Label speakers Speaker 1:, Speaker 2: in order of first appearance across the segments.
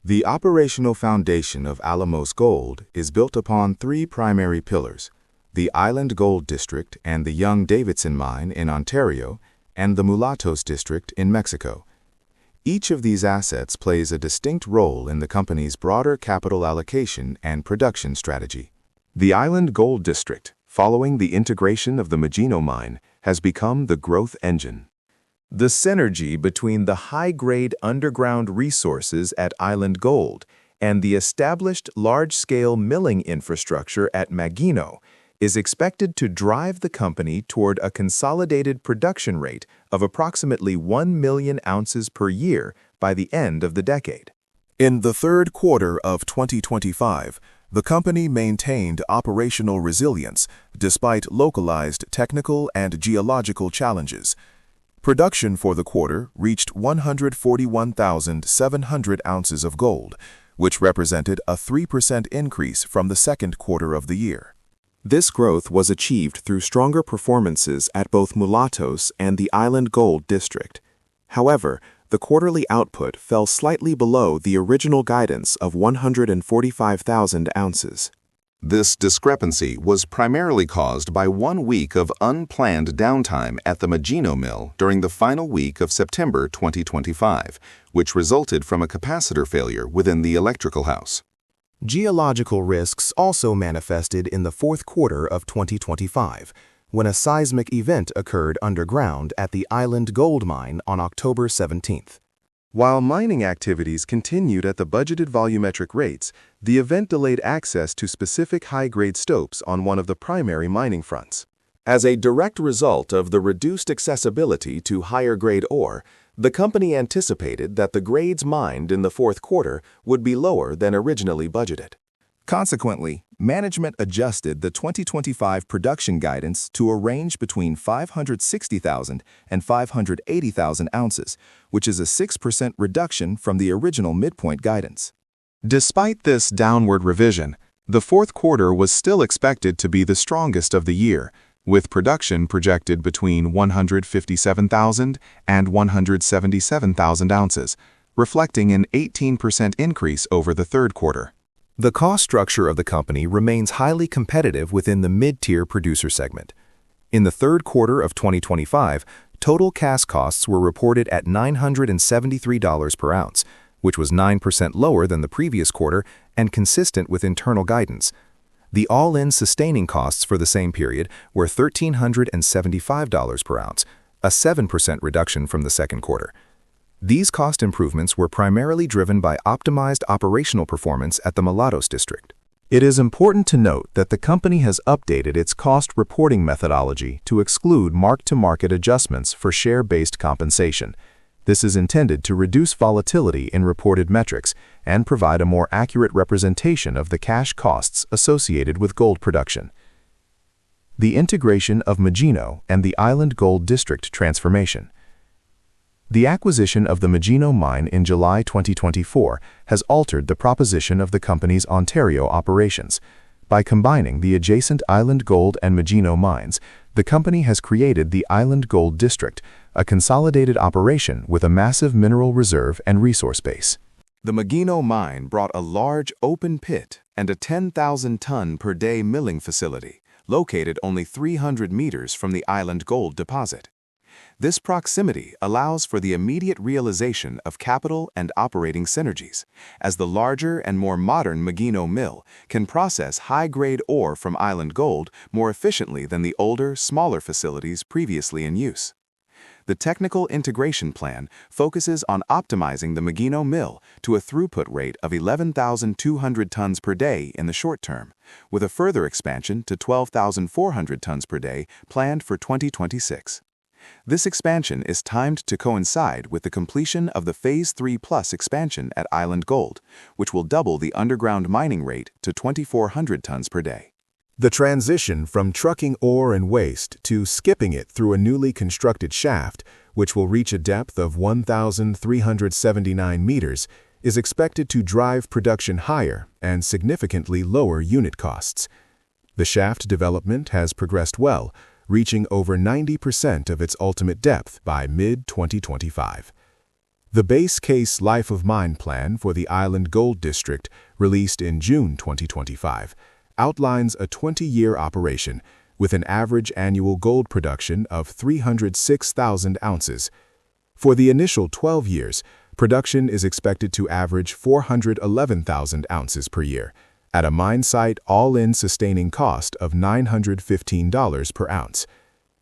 Speaker 1: The operational foundation of Alamos Gold is built upon three primary pillars: the Island Gold District and the Young-Davidson mine in Ontario, and the Mulatos District in Mexico. Each of these assets plays a distinct role in the company's broader capital allocation and production strategy. The Island Gold District, following the integration of the Magino mine, has become the growth engine. The synergy between the high-grade underground resources at Island Gold and the established large-scale milling infrastructure at Magino is expected to drive the company toward a consolidated production rate of approximately 1 million ounces per year by the end of the decade. In the third quarter of 2025, the company maintained operational resilience despite localized technical and geological challenges. Production for the quarter reached 141,700 ounces of gold, which represented a 3% increase from the second quarter of the year. This growth was achieved through stronger performances at both Mulatos and the Island Gold District. However, the quarterly output fell slightly below the original guidance of 145,000 ounces. This discrepancy was primarily caused by 1 week of unplanned downtime at the Magino mill during the final week of September 2025, which resulted from a capacitor failure within the electrical house. Geological risks also manifested in the fourth quarter of 2025, when a seismic event occurred underground at the Island Gold Mine on October 17th. While mining activities continued at the budgeted volumetric rates, the event delayed access to specific high-grade stopes on one of the primary mining fronts. As a direct result of the reduced accessibility to higher-grade ore, the company anticipated that the grades mined in the fourth quarter would be lower than originally budgeted. Consequently, management adjusted the 2025 production guidance to a range between 560,000 and 580,000 ounces, which is a 6% reduction from the original midpoint guidance. Despite this downward revision, the fourth quarter was still expected to be the strongest of the year, with production projected between 157,000 and 177,000 ounces, reflecting an 18% increase over the third quarter. The cost structure of the company remains highly competitive within the mid-tier producer segment. In the third quarter of 2025, total cash costs were reported at $973 per ounce, which was 9% lower than the previous quarter and consistent with internal guidance. The all-in sustaining costs for the same period were $1,375 per ounce, a 7% reduction from the second quarter. These cost improvements were primarily driven by optimized operational performance at the Mulatos district. It is important to note that the company has updated its cost reporting methodology to exclude mark-to-market adjustments for share-based compensation. This is intended to reduce volatility in reported metrics and provide a more accurate representation of the cash costs associated with gold production. The integration of Magino and the Island Gold District transformation. The acquisition of the Magino mine in July 2024 has altered the proposition of the company's Ontario operations. By combining the adjacent Island Gold and Magino mines, the company has created the Island Gold District, a consolidated operation with a massive mineral reserve and resource base. The Magino mine brought a large open pit and a 10,000-ton-per-day milling facility, located only 300 meters from the Island Gold deposit. This proximity allows for the immediate realization of capital and operating synergies, as the larger and more modern Magino mill can process high-grade ore from Island Gold more efficiently than the older, smaller facilities previously in use. The technical integration plan focuses on optimizing the Magino mill to a throughput rate of 11,200 tons per day in the short term, with a further expansion to 12,400 tons per day planned for 2026. This expansion is timed to coincide with the completion of the Phase 3+ expansion at Island Gold, which will double the underground mining rate to 2,400 tons per day. The transition from trucking ore and waste to skipping it through a newly constructed shaft, which will reach a depth of 1,379 meters, is expected to drive production higher and significantly lower unit costs. The shaft development has progressed well, reaching over 90% of its ultimate depth by mid-2025. The base case life of mine plan for the Island Gold District, released in June 2025, outlines a 20-year operation with an average annual gold production of 306,000 ounces. For the initial 12 years, production is expected to average 411,000 ounces per year, at a mine site all-in sustaining cost of $915 per ounce.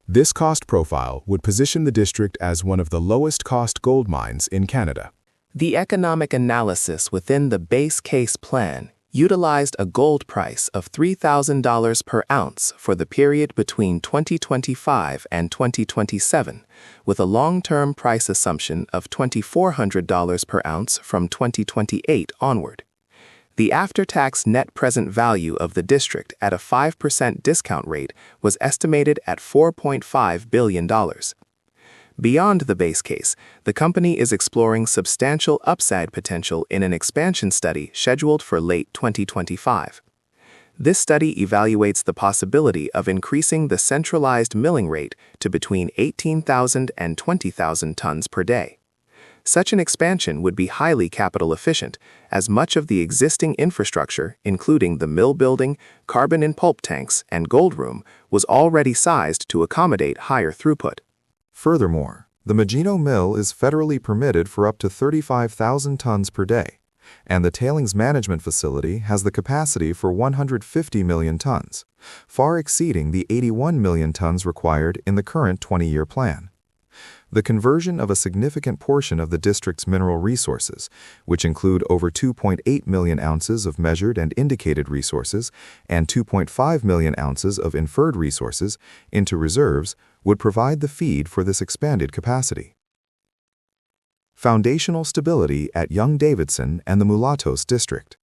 Speaker 1: This cost profile would position the district as one of the lowest-cost gold mines in Canada.
Speaker 2: The economic analysis within the base case plan utilized a gold price of $3,000 per ounce for the period between 2025 and 2027, with a long-term price assumption of $2,400 per ounce from 2028 onward. The after-tax net present value of the district at a 5% discount rate was estimated at $4.5 billion. Beyond the base case, the company is exploring substantial upside potential in an expansion study scheduled for late 2025. This study evaluates the possibility of increasing the centralized milling rate to between 18,000 and 20,000 tons per day. Such an expansion would be highly capital efficient, as much of the existing infrastructure, including the mill building, carbon and pulp tanks, and gold room, was already sized to accommodate higher throughput.
Speaker 3: Furthermore, the Magino mill is federally permitted for up to 35,000 tons per day, and the tailings management facility has the capacity for 150 million tons, far exceeding the 81 million tons required in the current 20-year plan. The conversion of a significant portion of the district's mineral resources, which include over 2.8 million ounces of measured and indicated resources and 2.5 million ounces of inferred resources, into reserves, would provide the feed for this expanded capacity. Foundational stability at Young-Davidson and the Mulatos district.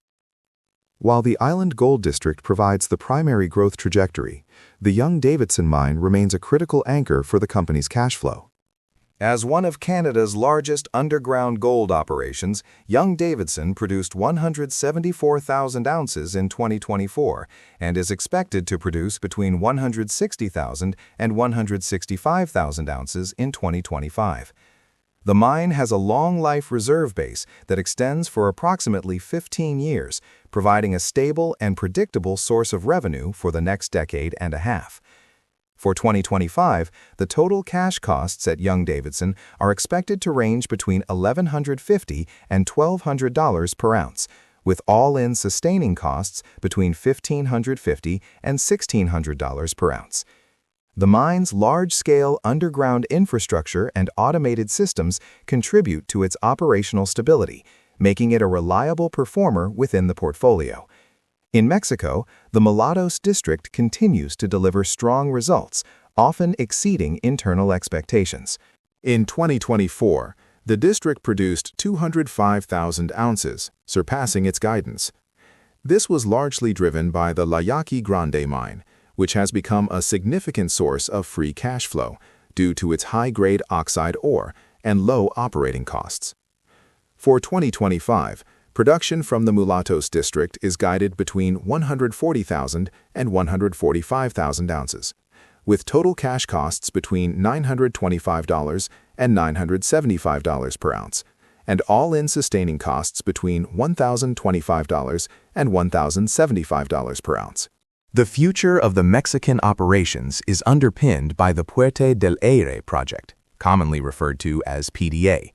Speaker 3: While the Island Gold District provides the primary growth trajectory, the Young-Davidson mine remains a critical anchor for the company's cash flow. As one of Canada's largest underground gold operations, Young-Davidson produced 174,000 ounces in 2024 and is expected to produce between 160,000 and 165,000 ounces in 2025. The mine has a long-life reserve base that extends for approximately 15 years, providing a stable and predictable source of revenue for the next decade and a half. For 2025, the total cash costs at Young-Davidson are expected to range between $1,150 and $1,200 per ounce, with all-in sustaining costs between $1,550 and $1,600 per ounce. The mine's large-scale underground infrastructure and automated systems contribute to its operational stability, making it a reliable performer within the portfolio. In Mexico, the Mulatos district continues to deliver strong results, often exceeding internal expectations.
Speaker 1: In 2024, the district produced 205,000 ounces, surpassing its guidance. This was largely driven by the La Yaqui Grande mine, which has become a significant source of free cash flow due to its high-grade oxide ore and low operating costs. For 2025, production from the Mulatos district is guided between 140,000 and 145,000 ounces, with total cash costs between $925 and $975 per ounce, and all-in sustaining costs between $1,025 and $1,075 per ounce. The future of the Mexican operations is underpinned by the Puerto del Aire project, commonly referred to as PDA.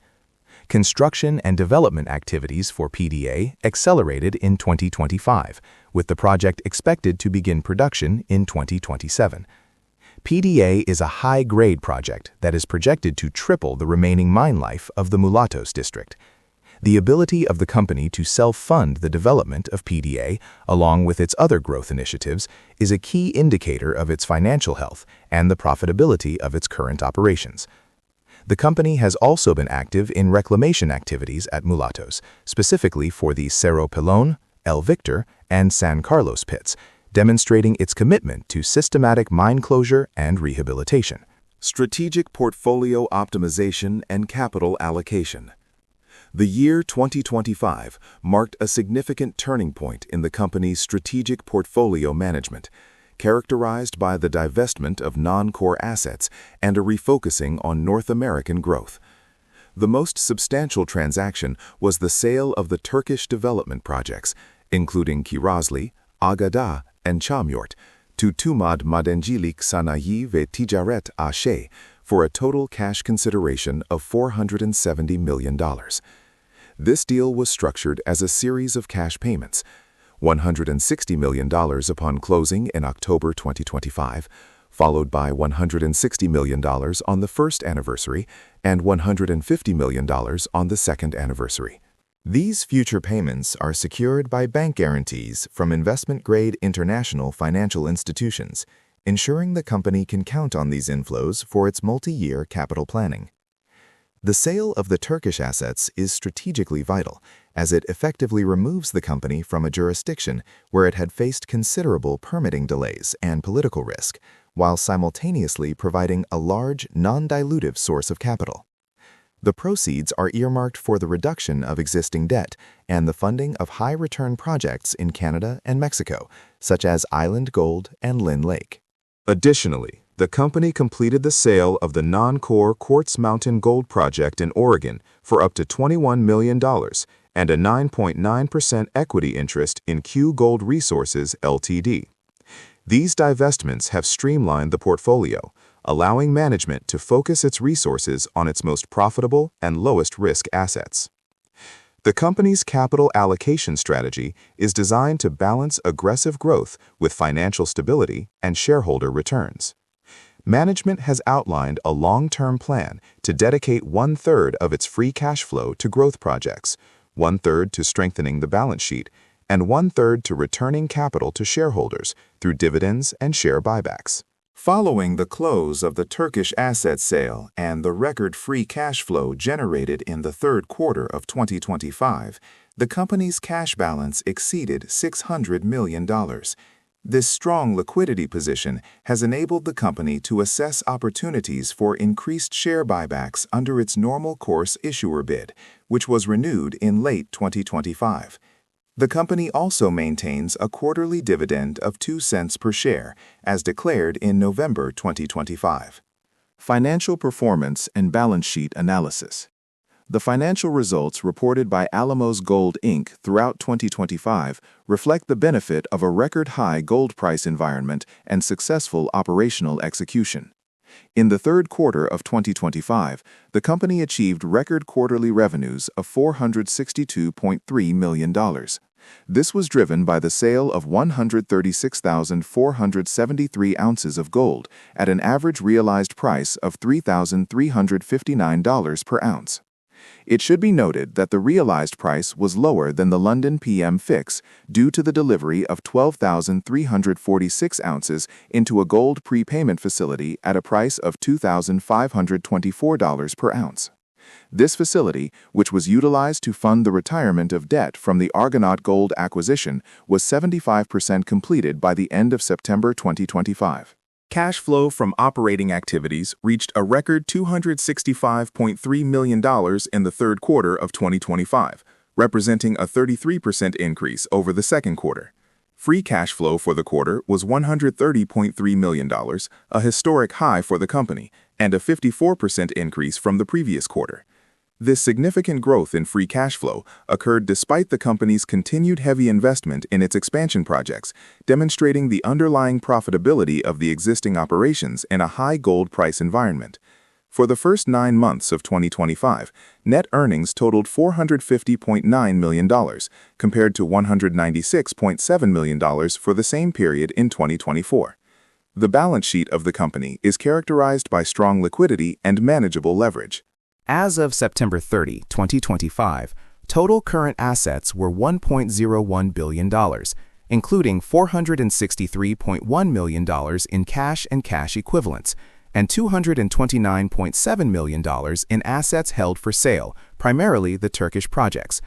Speaker 1: Construction and development activities for PDA accelerated in 2025, with the project expected to begin production in 2027. PDA is a high-grade project that is projected to triple the remaining mine life of the Mulatos district. The ability of the company to self-fund the development of PDA, along with its other growth initiatives, is a key indicator of its financial health and the profitability of its current operations. The company has also been active in reclamation activities at Mulatos, specifically for the Cerro Pelon, El Victor, and San Carlos pits, demonstrating its commitment to systematic mine closure and rehabilitation. Strategic portfolio optimization and capital allocation. The year 2025 marked a significant turning point in the company's strategic portfolio management, characterized by the divestment of non-core assets and a refocusing on North American growth. The most substantial transaction was the sale of the Turkish development projects, including Kirazli, Agada, and Çamyurt, to Tumad Madencilik Sanayi ve Ticaret AŞ for a total cash consideration of $470 million. This deal was structured as a series of cash payments, $160 million upon closing in October 2025, followed by $160 million on the first anniversary and $150 million on the second anniversary. These future payments are secured by bank guarantees from investment-grade international financial institutions, ensuring the company can count on these inflows for its multi-year capital planning. The sale of the Turkish assets is strategically vital, as it effectively removes the company from a jurisdiction where it had faced considerable permitting delays and political risk, while simultaneously providing a large, non-dilutive source of capital. The proceeds are earmarked for the reduction of existing debt and the funding of high-return projects in Canada and Mexico, such as Island Gold and Lynn Lake. Additionally, the company completed the sale of the non-core Quartz Mountain Gold Project in Oregon for up to $21 million and a 9.9% equity interest in Q Gold Resources Ltd. These divestments have streamlined the portfolio, allowing management to focus its resources on its most profitable and lowest-risk assets. The company's capital allocation strategy is designed to balance aggressive growth with financial stability and shareholder returns. Management has outlined a long-term plan to dedicate one-third of its free cash flow to growth projects, one-third to strengthening the balance sheet, and one-third to returning capital to shareholders through dividends and share buybacks. Following the close of the Turkish asset sale and the record free cash flow generated in the third quarter of 2025, the company's cash balance exceeded $600 million. This strong liquidity position has enabled the company to assess opportunities for increased share buybacks under its normal course issuer bid, which was renewed in late 2025. The company also maintains a quarterly dividend of 2 cents per share, as declared in November 2025. Financial performance and balance sheet analysis. The financial results reported by Alamos Gold Inc. throughout 2025 reflect the benefit of a record-high gold price environment and successful operational execution. In the third quarter of 2025, the company achieved record quarterly revenues of $462.3 million. This was driven by the sale of 136,473 ounces of gold at an average realized price of $3,359 per ounce. It should be noted that the realized price was lower than the London PM fix due to the delivery of 12,346 ounces into a gold prepayment facility at a price of $2,524 per ounce. This facility, which was utilized to fund the retirement of debt from the Argonaut Gold acquisition, was 75% completed by the end of September 2025. Cash flow from operating activities reached a record $265.3 million in the third quarter of 2025, representing a 33% increase over the second quarter. Free cash flow for the quarter was $130.3 million, a historic high for the company, and a 54% increase from the previous quarter. This significant growth in free cash flow occurred despite the company's continued heavy investment in its expansion projects, demonstrating the underlying profitability of the existing operations in a high gold price environment. For the first 9 months of 2025, net earnings totaled $450.9 million, compared to $196.7 million for the same period in 2024. The balance sheet of the company is characterized by strong liquidity and manageable leverage.
Speaker 2: As of September 30, 2025, total current assets were $1.01 billion, including $463.1 million in cash and cash equivalents, and $229.7 million in assets held for sale, primarily the Turkish projects.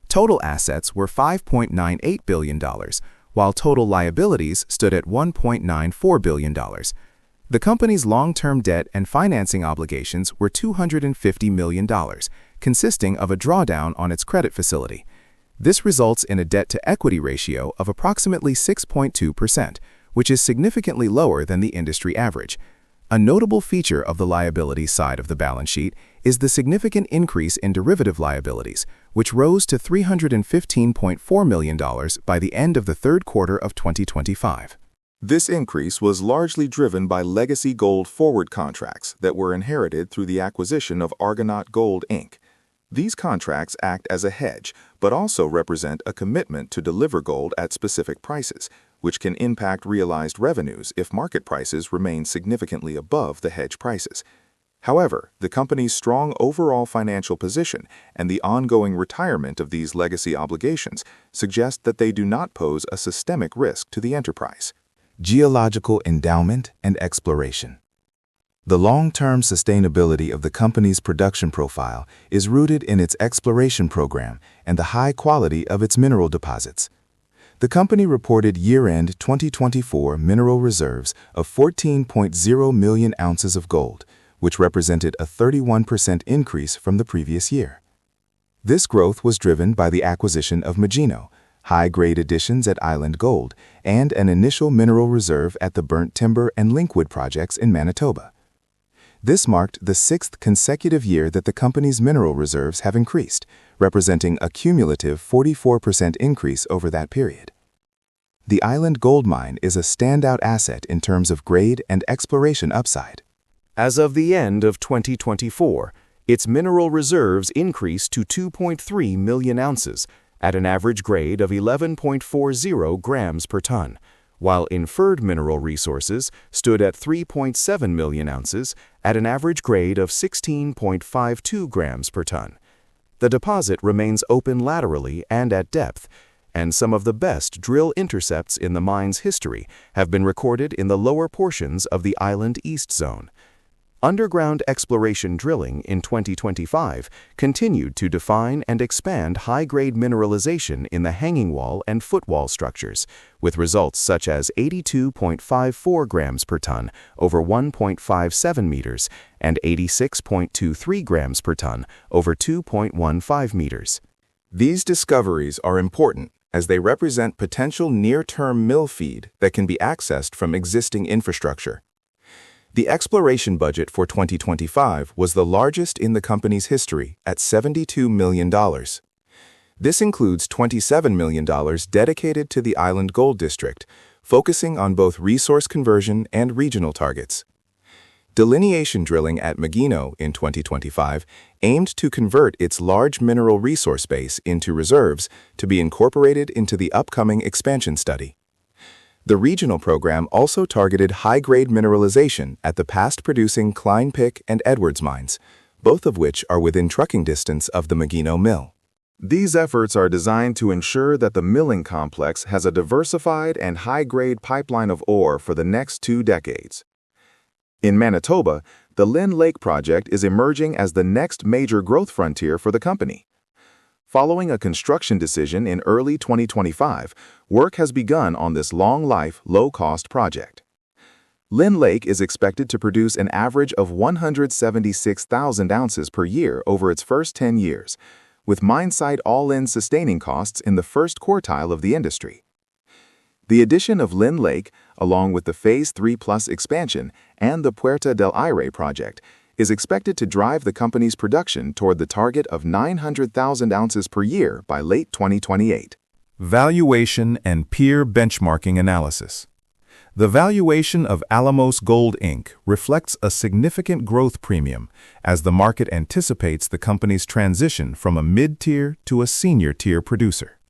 Speaker 2: Total assets were $5.98 billion, while total liabilities stood at $1.94 billion. The company's long-term debt and financing obligations were $250 million, consisting of a drawdown on its credit facility. This results in a debt-to-equity ratio of approximately 6.2%, which is significantly lower than the industry average. A notable feature of the liability side of the balance sheet is the significant increase in derivative liabilities, which rose to $315.4 million by the end of the third quarter of 2025.
Speaker 1: This increase was largely driven by legacy gold forward contracts that were inherited through the acquisition of Argonaut Gold Inc. These contracts act as a hedge, but also represent a commitment to deliver gold at specific prices, which can impact realized revenues if market prices remain significantly above the hedge prices. However, the company's strong overall financial position and the ongoing retirement of these legacy obligations suggest that they do not pose a systemic risk to the enterprise.
Speaker 3: Geological endowment and exploration. The long-term sustainability of the company's production profile is rooted in its exploration program and the high quality of its mineral deposits. The company reported year-end 2024 mineral reserves of 14.0 million ounces of gold, which represented a 31% increase from the previous year. This growth was driven by the acquisition of Magino, high-grade additions at Island Gold, and an initial mineral reserve at the Burnt Timber and Linkwood projects in Manitoba. This marked the sixth consecutive year that the company's mineral reserves have increased, representing a cumulative 44% increase over that period. The Island Gold Mine is a standout asset in terms of grade and exploration upside.
Speaker 4: As of the end of 2024, its mineral reserves increased to 2.3 million ounces at an average grade of 11.40 grams per ton, while inferred mineral resources stood at 3.7 million ounces at an average grade of 16.52 grams per ton. The deposit remains open laterally and at depth, and some of the best drill intercepts in the mine's history have been recorded in the lower portions of the Island East Zone. Underground exploration drilling in 2025 continued to define and expand high-grade mineralization in the hanging wall and footwall structures, with results such as 82.54 grams per ton over 1.57 meters and 86.23 grams per ton over 2.15 meters.
Speaker 1: These discoveries are important as they represent potential near-term mill feed that can be accessed from existing infrastructure. The exploration budget for 2025 was the largest in the company's history at $72 million. This includes $27 million dedicated to the Island Gold District, focusing on both resource conversion and regional targets. Delineation drilling at Magino in 2025 aimed to convert its large mineral resource base into reserves to be incorporated into the upcoming expansion study. The regional program also targeted high-grade mineralization at the past-producing Klein Pick and Edwards mines, both of which are within trucking distance of the Magino mill. These efforts are designed to ensure that the milling complex has a diversified and high-grade pipeline of ore for the next 2 decades. In Manitoba, the Lynn Lake project is emerging as the next major growth frontier for the company. Following a construction decision in early 2025, work has begun on this long-life, low-cost project. Lynn Lake is expected to produce an average of 176,000 ounces per year over its first 10 years, with mine-site all-in sustaining costs in the first quartile of the industry. The addition of Lynn Lake, along with the Phase 3+ expansion and the Puerta del Aire project, is expected to drive the company's production toward the target of 900,000 ounces per year by late 2028.
Speaker 5: Valuation and peer benchmarking analysis. The valuation of Alamos Gold Inc. reflects a significant growth premium as the market anticipates the company's transition from a mid-tier to a senior-tier producer.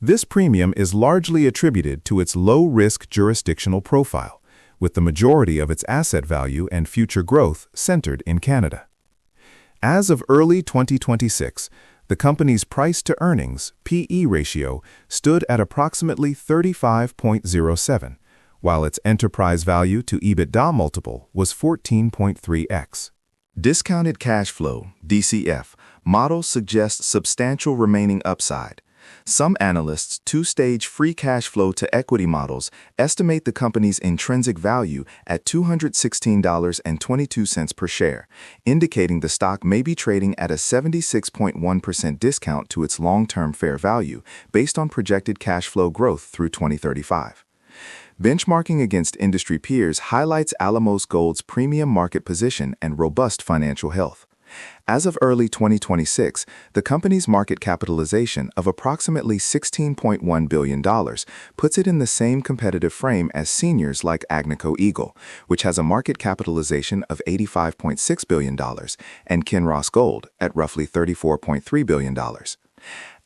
Speaker 5: This premium is largely attributed to its low-risk jurisdictional profile, with the majority of its asset value and future growth centered in Canada. As of early 2026, the company's price-to-earnings (PE) ratio stood at approximately 35.07, while its enterprise value to EBITDA multiple was 14.3x.
Speaker 3: Discounted cash flow (DCF) models suggest substantial remaining upside. Some analysts' two-stage free cash flow to equity models estimate the company's intrinsic value at $216.22 per share, indicating the stock may be trading at a 76.1% discount to its long-term fair value based on projected cash flow growth through 2035.
Speaker 1: Benchmarking against industry peers highlights Alamos Gold's premium market position and robust financial health. As of early 2026, the company's market capitalization of approximately $16.1 billion puts it in the same competitive frame as seniors like Agnico Eagle, which has a market capitalization of $85.6 billion, and Kinross Gold at roughly $34.3 billion.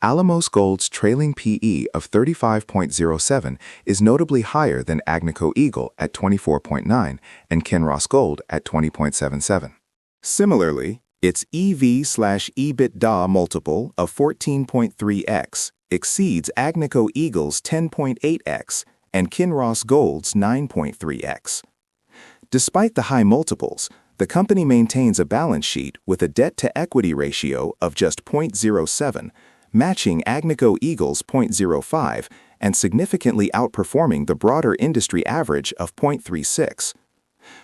Speaker 1: Alamos Gold's trailing PE of 35.07 is notably higher than Agnico Eagle at 24.9 and Kinross Gold at 20.77. Similarly, its EV/EBITDA multiple of 14.3x exceeds Agnico Eagle's 10.8x and Kinross Gold's 9.3x. Despite the high multiples, the company maintains a balance sheet with a debt-to-equity ratio of just 0.07, matching Agnico Eagle's 0.05 and significantly outperforming the broader industry average of 0.36.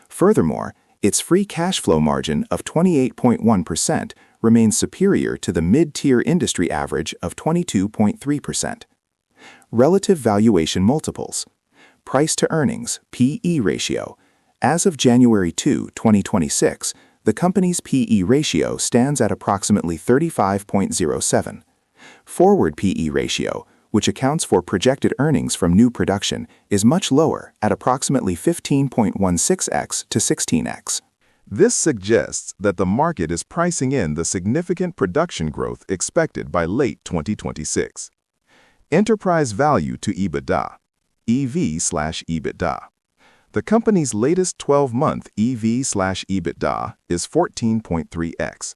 Speaker 1: Furthermore, its free cash flow margin of 28.1% remains superior to the mid-tier industry average of 22.3%. Relative valuation multiples. Price-to-earnings (PE) ratio. As of January 2, 2026, the company's PE ratio stands at approximately 35.07. Forward PE ratio, which accounts for projected earnings from new production, is much lower at approximately 15.16x to 16x.
Speaker 5: This suggests that the market is pricing in the significant production growth expected by late 2026. Enterprise value to EBITDA, EV/EBITDA. The company's latest 12-month EV/EBITDA is 14.3x.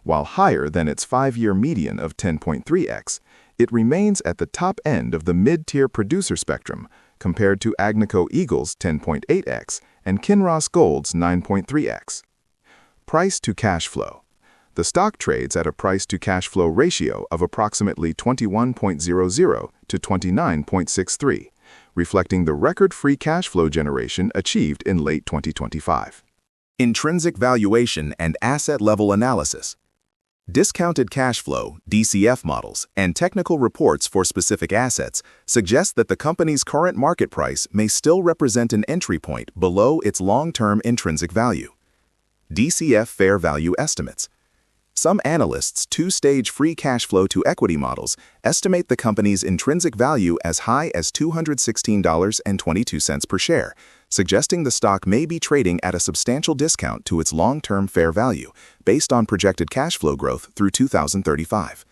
Speaker 5: While higher than its 5-year median of 10.3x, it remains at the top end of the mid-tier producer spectrum compared to Agnico Eagle's 10.8x and Kinross Gold's 9.3x. Price to cash flow. The stock trades at a price-to-cash flow ratio of approximately 21.00 to 29.63, reflecting the record free cash flow generation achieved in late 2025. Intrinsic valuation and asset-level analysis. Discounted cash flow, DCF models, and technical reports for specific assets suggest that the company's current market price may still represent an entry point below its long-term intrinsic value. DCF fair value estimates. Some analysts' two-stage free cash flow to equity models estimate the company's intrinsic value as high as $216.22 per share, suggesting the stock may be trading at a substantial discount to its long-term fair value based on projected cash flow growth through 2035.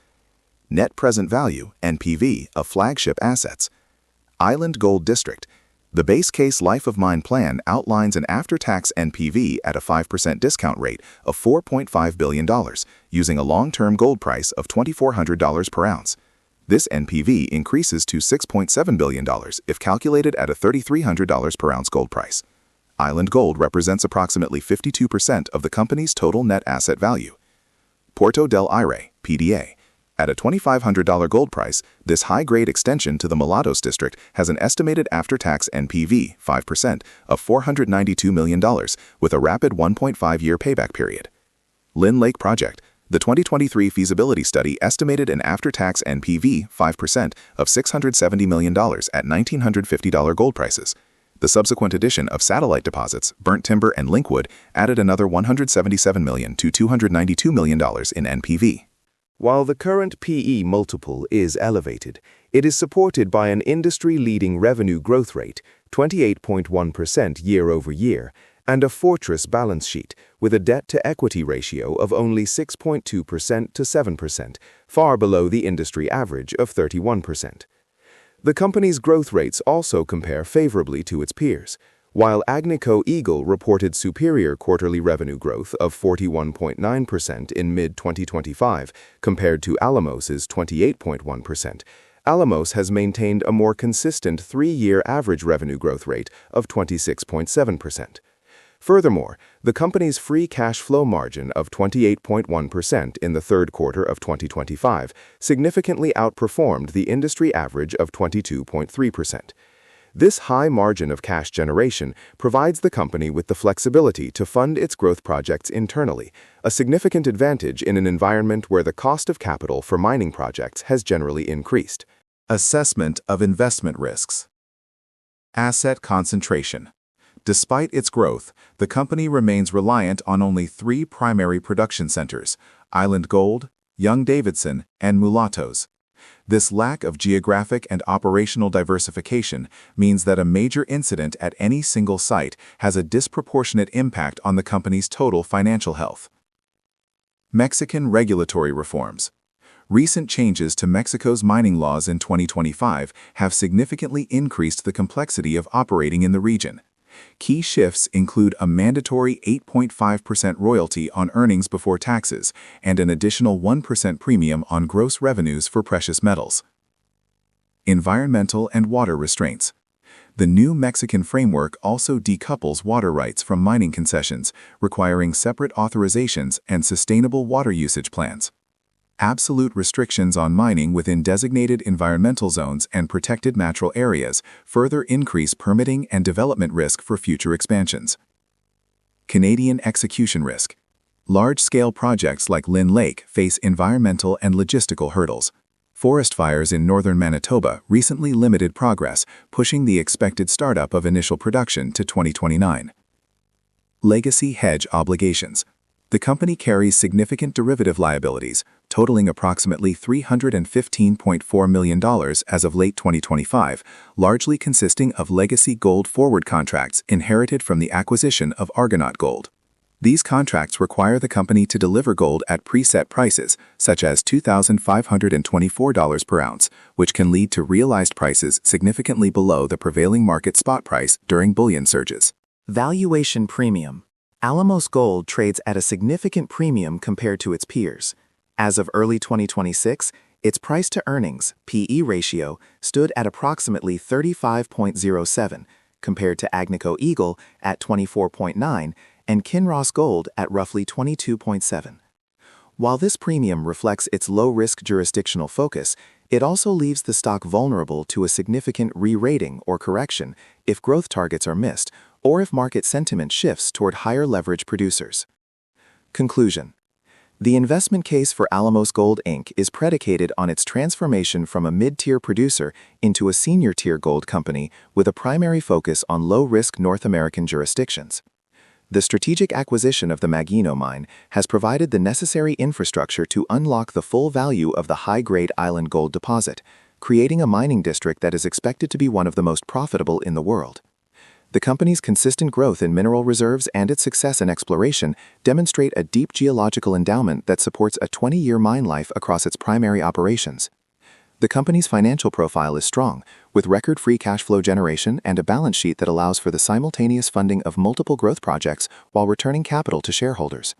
Speaker 5: Net present value, NPV, of flagship assets. Island Gold District. The base case life of mine plan outlines an after-tax NPV at a 5% discount rate of $4.5 billion, using a long-term gold price of $2,400 per ounce. This NPV increases to $6.7 billion if calculated at a $3,300 per ounce gold price. Island Gold represents approximately 52% of the company's total net asset value. Puerto del Aire, PDA. At a $2,500 gold price, this high-grade extension to the Mulatos district has an estimated after-tax NPV, 5%, of $492 million, with a rapid 1.5-year payback period. Lynn Lake Project. The 2023 feasibility study estimated an after-tax NPV, 5%, of $670 million at $1,950 gold prices. The subsequent addition of satellite deposits, burnt timber, and linkwood added another $177 million to $292 million in NPV.
Speaker 4: While the current PE multiple is elevated, it is supported by an industry-leading revenue growth rate, 28.1% year-over-year, and a fortress balance sheet with a debt-to-equity ratio of only 6.2% to 7%, far below the industry average of 31%. The company's growth rates also compare favorably to its peers. While Agnico Eagle reported superior quarterly revenue growth of 41.9% in mid-2025 compared to Alamos's 28.1%, Alamos has maintained a more consistent 3-year average revenue growth rate of 26.7%. Furthermore, the company's free cash flow margin of 28.1% in the third quarter of 2025 significantly outperformed the industry average of 22.3%. This high margin of cash generation provides the company with the flexibility to fund its growth projects internally, a significant advantage in an environment where the cost of capital for mining projects has generally increased.
Speaker 1: Assessment of investment risks. Asset concentration. Despite its growth, the company remains reliant on only three primary production centers: Island Gold, Young-Davidson, and Mulatos. This lack of geographic and operational diversification means that a major incident at any single site has a disproportionate impact on the company's total financial health. Mexican regulatory reforms. Recent changes to Mexico's mining laws in 2025 have significantly increased the complexity of operating in the region. Key shifts include a mandatory 8.5% royalty on earnings before taxes and an additional 1% premium on gross revenues for precious metals. Environmental and water restraints. The new Mexican framework also decouples water rights from mining concessions, requiring separate authorizations and sustainable water usage plans. Absolute restrictions on mining within designated environmental zones and protected natural areas further increase permitting and development risk for future expansions. Canadian execution risk. Large-scale projects like Lynn Lake face environmental and logistical hurdles. Forest fires in northern Manitoba recently limited progress, pushing the expected startup of initial production to 2029. Legacy hedge obligations. The company carries significant derivative liabilities, totaling approximately $315.4 million as of late 2025, largely consisting of legacy gold forward contracts inherited from the acquisition of Argonaut Gold. These contracts require the company to deliver gold at preset prices, such as $2,524 per ounce, which can lead to realized prices significantly below the prevailing market spot price during bullion surges.
Speaker 2: Valuation premium. Alamos Gold trades at a significant premium compared to its peers. As of early 2026, its price-to-earnings (PE) ratio stood at approximately 35.07, compared to Agnico Eagle at 24.9 and Kinross Gold at roughly 22.7. While this premium reflects its low-risk jurisdictional focus, it also leaves the stock vulnerable to a significant re-rating or correction if growth targets are missed or if market sentiment shifts toward higher leverage producers. Conclusion. The investment case for Alamos Gold Inc. is predicated on its transformation from a mid-tier producer into a senior-tier gold company with a primary focus on low-risk North American jurisdictions. The strategic acquisition of the Magino mine has provided the necessary infrastructure to unlock the full value of the high-grade Island Gold deposit, creating a mining district that is expected to be one of the most profitable in the world. The company's consistent growth in mineral reserves and its success in exploration demonstrate a deep geological endowment that supports a 20-year mine life across its primary operations. The company's financial profile is strong, with record free cash flow generation and a balance sheet that allows for the simultaneous funding of multiple growth projects while returning capital to shareholders.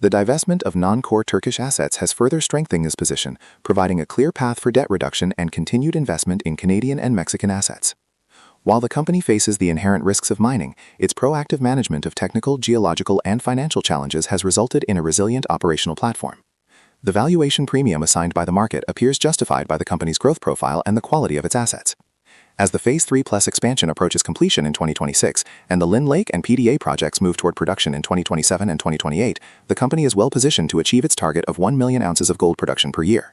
Speaker 2: The divestment of non-core Turkish assets has further strengthened this position, providing a clear path for debt reduction and continued investment in Canadian and Mexican assets. While the company faces the inherent risks of mining, its proactive management of technical, geological, and financial challenges has resulted in a resilient operational platform. The valuation premium assigned by the market appears justified by the company's growth profile and the quality of its assets. As the Phase 3 Plus expansion approaches completion in 2026 and the Lynn Lake and PDA projects move toward production in 2027 and 2028, the company is well positioned to achieve its target of 1 million ounces of gold production per year.